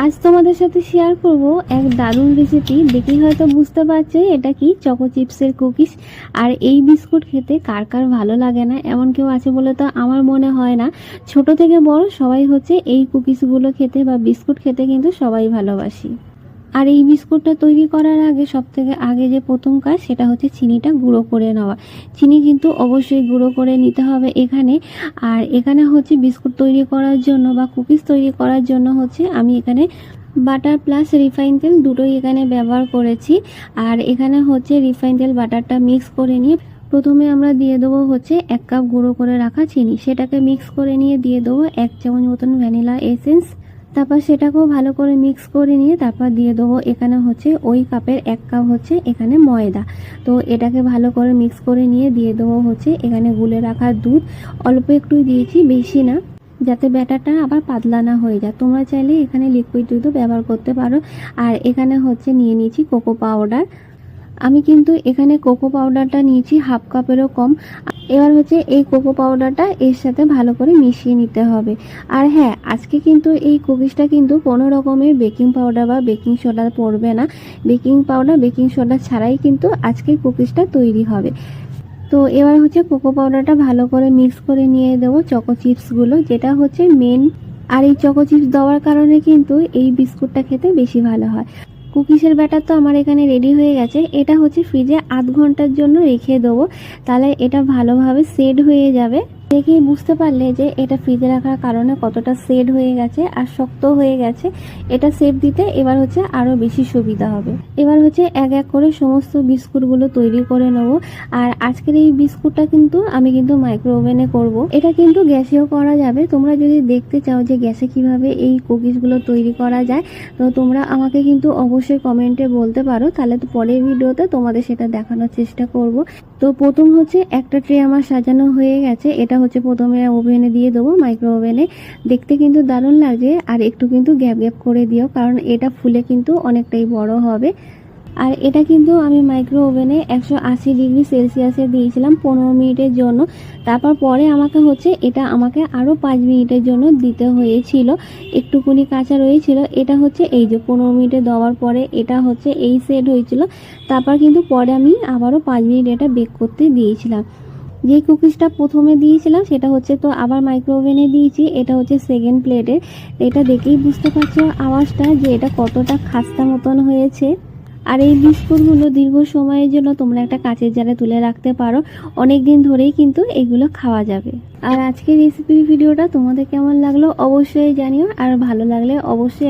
আজ তোমাদের সাথে শেয়ার করব এক দারুণ রেসিপি। দেখেই হয়তো বুঝতে পারছো এটা কি, চকো চিপসের কুকিজ। আর এই বিস্কুট খেতে কার কার ভালো লাগে না, এমন কেউ আছে বলে তো আমার মনে হয় না। ছোট থেকে বড় সবাই হচ্ছে এই কুকিজগুলো খেতে বা বিস্কুট খেতে কিন্তু সবাই ভালোবাসি। আর এই বিস্কুটটা তৈরি করার আগে সবথেকে আগে যে প্রথম কাজ সেটা হচ্ছে চিনিটা গুঁড়ো করে নেওয়া। চিনি কিন্তু অবশ্যই গুঁড়ো করে নিতে হবে এখানে। আর এখানে হচ্ছে বিস্কুট তৈরি করার জন্য বা কুকিজ তৈরি করার জন্য হচ্ছে আমি এখানে বাটার প্লাস রিফাইন তেল দুটোই এখানে ব্যবহার করেছি। আর এখানে হচ্ছে রিফাইন তেল বাটারটা মিক্স করে নিয়ে প্রথমে আমরা দিয়ে দেবো হচ্ছে 1 কাপ গুঁড়ো করে রাখা চিনি, সেটাকে মিক্স করে নিয়ে দিয়ে দেবো 1 চামচ মতন ভ্যানিলা এসেন্স। তারপর সেটাকেও ভালো করে মিক্স করে নিয়ে তারপর দিয়ে দেবো এখানে হচ্ছে ওই কাপের 1 কাপ হচ্ছে এখানে ময়দা। তো এটাকে ভালো করে মিক্স করে নিয়ে দিয়ে দেবো হচ্ছে এখানে গুলে রাখা দুধ। অল্প একটু দিয়েছি, বেশি না, যাতে ব্যাটারটা আবার পাতলা না হয়ে যায়। তোমরা চাইলে এখানে লিকুইড দুধও ব্যবহার করতে পারো। আর এখানে হচ্ছে নিয়ে নিয়েছি কোকো পাউডার। আমি কিন্তু এখানে কোকো পাউডারটা নিয়েছি 1/2 কাপেরও কম। এবার হচ্ছে এই কোকো পাউডারটা এর সাথে ভালো করে মিশিয়ে নিতে হবে। আর হ্যাঁ, আজকে কিন্তু এই কুকিজটা কিন্তু কোনো রকমের বেকিং পাউডার বা বেকিং সোডা পড়বে না। বেকিং পাউডার বেকিং সোডা ছাড়াই কিন্তু আজকে কুকিজটা তৈরি হবে। তো এবার হচ্ছে কোকো পাউডারটা ভালো করে মিক্স করে নিয়ে দেবো চকো চিপসগুলো, যেটা হচ্ছে মেন। আর এই চকো চিপস দেওয়ার কারণে কিন্তু এই বিস্কুটটা খেতে বেশি ভালো হয়। কুকিজের ব্যাটার তো আমার এখানে রেডি হয়ে গেছে। এটা হচ্ছে ফ্রিজে 1/2 ঘন্টার জন্য রেখে দেবো, তাহলে এটা ভালোভাবে সেট হয়ে যাবে। দেখেই বুঝতে পারলে যে এটা ফ্রিজে রাখার কারণে কতটা সেট হয়ে গেছে আর শক্ত হয়ে গেছে। এটা শেপ দিতে এবার হচ্ছে আরও বেশি সুবিধা হবে। এবার হচ্ছে এক এক করে সমস্ত বিস্কুটগুলো তৈরি করে নেবো। আর আজকের এই বিস্কুটটা কিন্তু আমি মাইক্রো ওভেনে করবো। এটা কিন্তু গ্যাসেও করা যাবে। তোমরা যদি দেখতে চাও যে গ্যাসে কিভাবে এই কুকিজগুলো তৈরি করা যায়, তো তোমরা আমাকে কিন্তু অবশ্যই কমেন্টে বলতে পারো, তাহলে তো পরের ভিডিওতে তোমাদের সেটা দেখানোর চেষ্টা করব। তো প্রথম হচ্ছে একটা ট্রে আমার সাজানো হয়ে গেছে। এটা হচ্ছে প্রথমে ওভেনে দিয়ে দেবো, মাইক্রো ওভেনে। দেখতে কিন্তু দারুণ লাগছে। আর একটু কিন্তু গ্যাপ গ্যাপ করে দিও, কারণ এটা ফুলে কিন্তু অনেকটাই বড় হবে। আর এটা কিন্তু আমি মাইক্রো ওভেনে 180 ডিগ্রি সেলসিয়াসে দিয়েছিলাম 15 মিনিটের জন্য। তারপর পরে এটা আমাকে আরও 5 মিনিটের জন্য দিতে হয়েছিল, একটুকুনি কাঁচা রয়েছিল। এটা হচ্ছে এই যে 15 মিনিটে দেওয়ার পরে এটা হচ্ছে এই সেট হয়েছিল। তারপর কিন্তু পরে আমি আবারও 5 মিনিট এটা বেক করতে দিয়েছিলাম। যে কুকিজটা প্রথমে দিয়েছিলাম সেটা হচ্ছে তো আবার মাইক্রো ওভেনে দিয়েছি। এটা হচ্ছে সেকেন্ড প্লেটের। এটা দেখেই বুঝতে পারছো আওয়াজটা যে এটা কতটা খাস্তা মতন হয়েছে। আর এই বিস্কুটগুলো দীর্ঘ সময়ের জন্য তোমরা একটা কাঁচের জারে তুলে রাখতে পারো, অনেক দিন ধরেই কিন্তু এগুলো খাওয়া যাবে। আর আজকের রেসিপির ভিডিওটা তোমাদের কেমন লাগলো অবশ্যই জানিও। আর ভালো লাগলে অবশ্যই